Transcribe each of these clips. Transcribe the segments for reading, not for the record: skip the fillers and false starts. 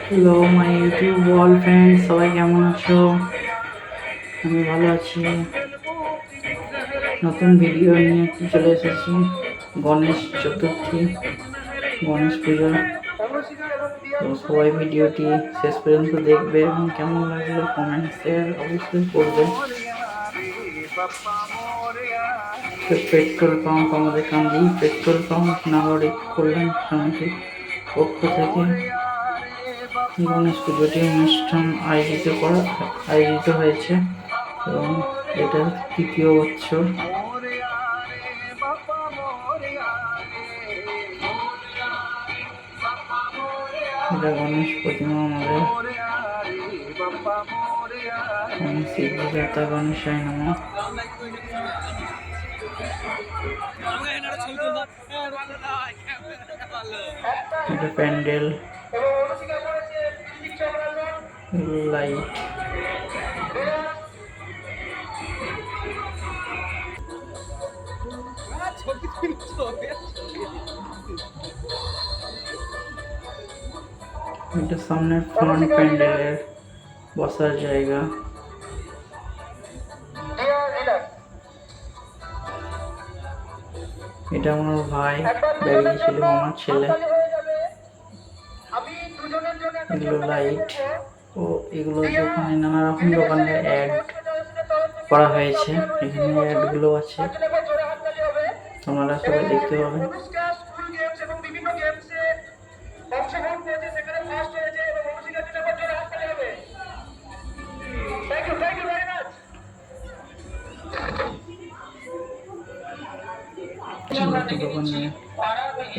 Hello my YouTube wall friend, সবাই কেমন আছো? আমি ভালো আছি। নতুন ভিডিও নিয়ে চলে এসেছি। গণেশ চতুর্থী, গণেশ পুজো। তো সবাই ভিডিওটি শেষ পর্যন্ত দেখবে এবং কেমন লাগলো কমেন্ট শেয়ার অবশ্যই করবে। পেট্রোল পাম্প, আমাদের কান্দি পেট্রোল পাম্প নাগরিক কল্যাণ সমিতির পক্ষ থেকে গণেশ পুজোটি অনুষ্ঠান আয়োজিত হয়েছে এবং এটা তৃতীয় বছর। এটা গণেশ প্রতিমা আমাদের সিদ্ধিদাতা গণেশায় নমঃ। এটা প্যান্ডেল, লাইট, এটা সামনের ফ্রন্ট প্যান্ডেলের বসার জায়গা। এটা আমার ভাই বেরিয়ে ছিল, আমার ছেলে। এগুলো লাইট ও এগুলো দোকানে, নানা রকম দোকানের অ্যাড করা হয়েছে। এখানে অ্যাডগুলো আছে, তোমরা সবাই দেখতে পাবে।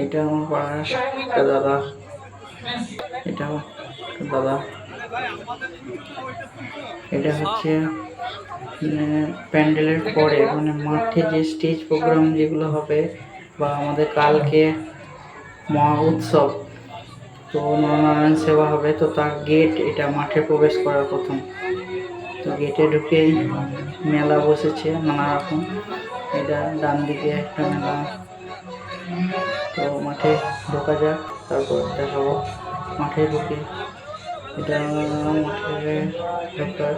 এটা আমার পাড়ার একটা দাদা, এটা দাদা। এটা হচ্ছে প্যান্ডেলের পরে, মানে মাঠে যে স্টেজ প্রোগ্রাম যেগুলো হবে, বা আমাদের কালকে মহা উৎসব, তো নরনারায়ণ সেবা হবে, তো তার গেট এটা, মাঠে প্রবেশ করার প্রথম। তো গেটে ঢুকেই মেলা বসেছে নানা রকম। এটা ডান দিকে একটা মেলা। তো মাঠে ঢোকা যাক, তারপর দেখাবো মাঠে ঢুকে। এটা মাঠে ঢোকার,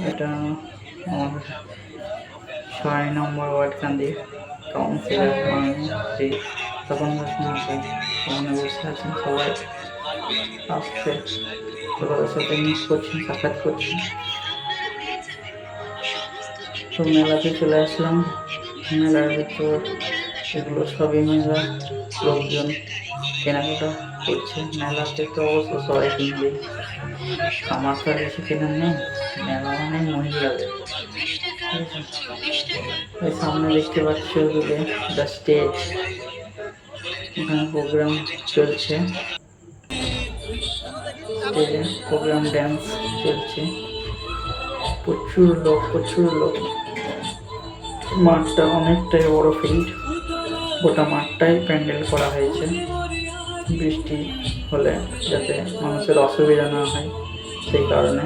এটা আমাদের 6 নম্বর ওয়ার্ড কান্দি কাউন্সিলর শ্রী তপন দাস মহাশয় ওখানে বসে আছেন। সবাই আসছে, সবার সাথে মিট করছেন, সাক্ষাৎ করছেন। তো মেলাতে চলে আসলাম। মেলার ভিতর এগুলো সবই মেলা, লোকজন কেনাকাটা করছে। মেলাতে তো অবশ্য সবাই কিনবে, আমার তো আর বেশি কেনার নেই। মেলা মানে মহিলাদের। এই সামনে দেখতে পাচ্ছ দূরে দ্য স্টেজ, এখানে প্রোগ্রাম চলছে, স্টেজে প্রোগ্রাম ড্যান্স চলছে। প্রচুর লোক। মাঠটা অনেকটাই বড় ফিল্ড, গোটা মাঠটাই প্যান্ডেল করা হয়েছে বৃষ্টি হলে যাতে মানুষের অসুবিধা না হয় সেই কারণে।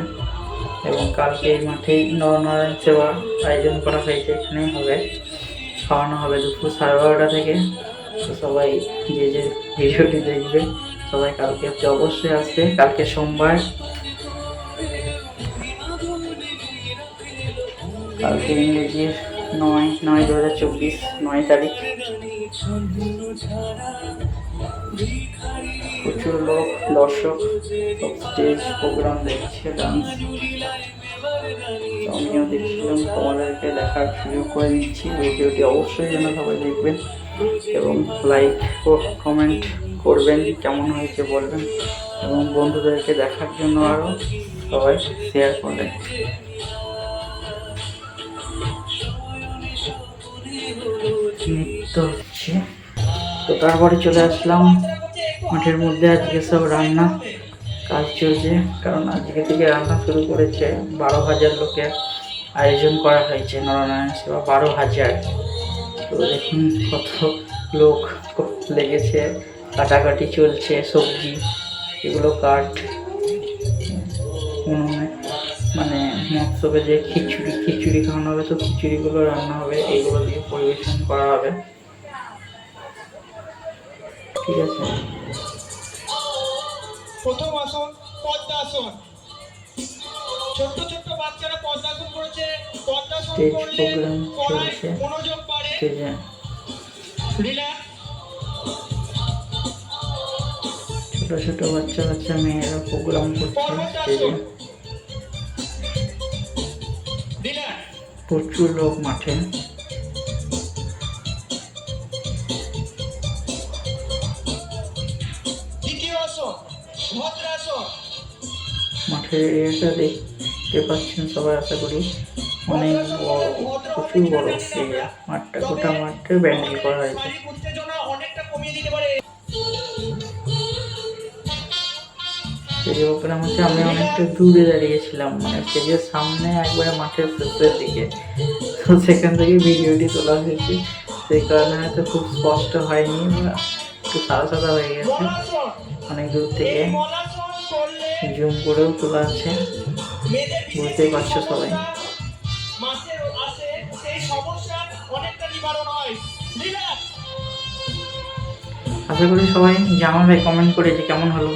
এবং কালকে এই মাঠেই নরনারায়ণ সেবা আয়োজন করা হয়েছে, এখানেই হবে, খাওয়ানো হবে দুপুর 12:30 থেকে। তো সবাই যে ভিডিওটি দেখবে সবাই কালকে অবশ্যই আসবে। কালকে সোমবার, কালকে ইংরেজির 9/9/2024, 9 তারিখ। প্রচুর লোক, দর্শক, স্টেজ প্রোগ্রাম দেখছে, ডান্স। আমিও দেখছিলাম, তোমাদেরকে দেখার সুযোগ করে দিচ্ছি। ভিডিওটি অবশ্যই যেন সবাই দেখবেন এবং লাইক ও কমেন্ট করবেন, কেমন হয়েছে বলবেন, এবং বন্ধুদেরকে দেখার জন্য আরও সবাই শেয়ার করবেন। নৃত্য হচ্ছে। তো তারপরে চলে আসলাম মাঠের মধ্যে। আজকে সব রান্না কাজ চলছে, কারণ আজকে থেকে রান্না শুরু করেছে। 12,000 লোকের আয়োজন করা হয়েছে নরনারায়ণ সেবা, 12,000। তো দেখুন কত লোক লেগেছে, কাটাকাটি চলছে, সবজি এগুলো কাট উনুনে, মানে মৎস্যকে যে খিচুড়ি খাওয়ানো হবে, তো খিচুড়িগুলো রান্না হবে, এগুলো দিয়ে পরিবেশন করা হবে। ঠিক আছে। প্রথম আসন পদ্মাসন। ছোট্ট ছোট্ট বাচ্চারা পদ্মাসন করেছে। পদ্মাসন স্টেজ করলে প্রোগ্রাম পড়ায় চলছে মনোযোগ বাড়ে। স্টেজে। রিল্যাক্স। ছোট ছোট বাচ্চা বাচ্চা মেয়েরা প্রোগ্রাম করছে স্টেজে। রিল্যাক্স। প্রচুর লোক মাঠে। দ্বিতীয় আসন ভদ্রাসন। মাঠের এরিয়াটা দেখতে পাচ্ছেন সবাই, আশা করি অনেক বড়, প্রচুর বড় এরিয়া। মাঠটা, গোটা মাঠে ব্যান্ডেল করা হয়েছে। শারীরিক উত্তেজনা অনেকটা কমিয়ে দিতে পারে। স্টেজে প্রোগ্রাম হচ্ছে, আমি অনেকটা দূরে দাঁড়িয়েছিলাম, মানে স্টেজের সামনে একবারে মাঠের শেষের দিকে, তো সেখান থেকে ভিডিওটি তোলা হয়েছে। সেই কারণে হয়তো খুব স্পষ্ট হয়নি বা একটু সাদা সাদা হয়ে গেছে। মলাসন। অনেক দূর থেকে এই মলাসন করলে জুম করেও তোলা আছে, মেয়েদের বিশেষ বুঝতেই কিছু পারছো সবাই। সমস্যা মাসের আসে, সেই সমস্যা অনেকটা নিবারণ হয়। রিল্যাক্স। আশা করি সবাই জানাবে কমেন্ট করে যে কেমন হলো।